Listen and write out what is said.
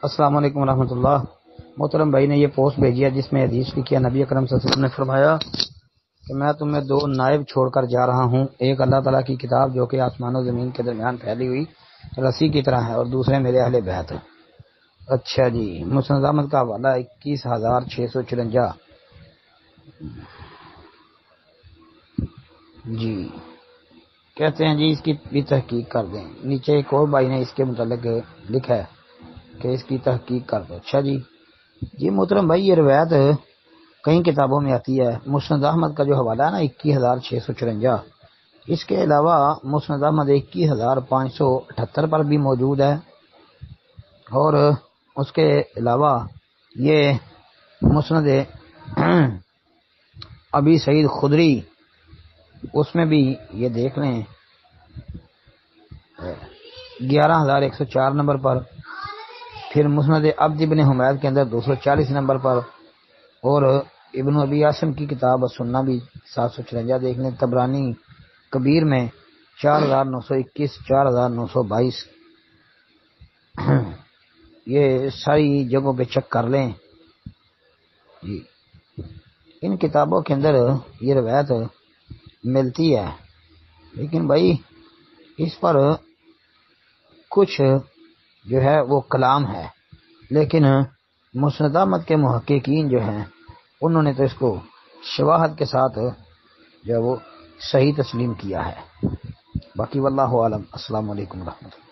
السلام علیکم ورحمۃ اللہ۔ محترم بھائی نے یہ پوسٹ بھیجی ہے جس میں حدیث لکھی ہے، نبی اکرم صلی اللہ علیہ وسلم نے فرمایا کہ میں تمہیں دو نائب چھوڑ کر جا رہا ہوں، ایک اللہ تعالیٰ کی کتاب جو کہ آسمان و زمین کے درمیان پھیلی ہوئی رسی کی طرح ہے، اور دوسرے میرے اہل بیت۔ اچھا جی، مسند احمد کا حوالہ 21654 جی کہتے ہیں جی اس کی بھی تحقیق کر دیں۔ نیچے ایک اور بھائی نے اس کے متعلق لکھا ہے کہ اس کی تحقیق کر دو۔ اچھا جی محترم بھائی یہ روایت کئی کتابوں میں آتی ہے۔ مسند احمد کا جو حوالہ ہے نا 21654، اس کے علاوہ مسند احمد 21578 پر بھی موجود ہے، اور اس کے علاوہ یہ مسند ابی سعید خدری، اس میں بھی یہ دیکھ لیں 11104 نمبر پر، پھر مسند عبد ابن حمید کے اندر 240 نمبر پر، اور ابن ابی عاصم کی کتاب السنہ بھی 754 دیکھ لیں، طبرانی کبیر میں 4921 4922، یہ ساری جگہوں پہ چیک کر لیں جی۔ ان کتابوں کے اندر یہ روایت ملتی ہے، لیکن بھائی اس پر کچھ جو ہے وہ کلام ہے، لیکن مسند احمد کے محققین جو ہیں انہوں نے تو اس کو شواہد کے ساتھ جو ہے وہ صحیح تسلیم کیا ہے۔ باقی واللہ اعلم۔ السلام علیکم ورحمۃ اللہ۔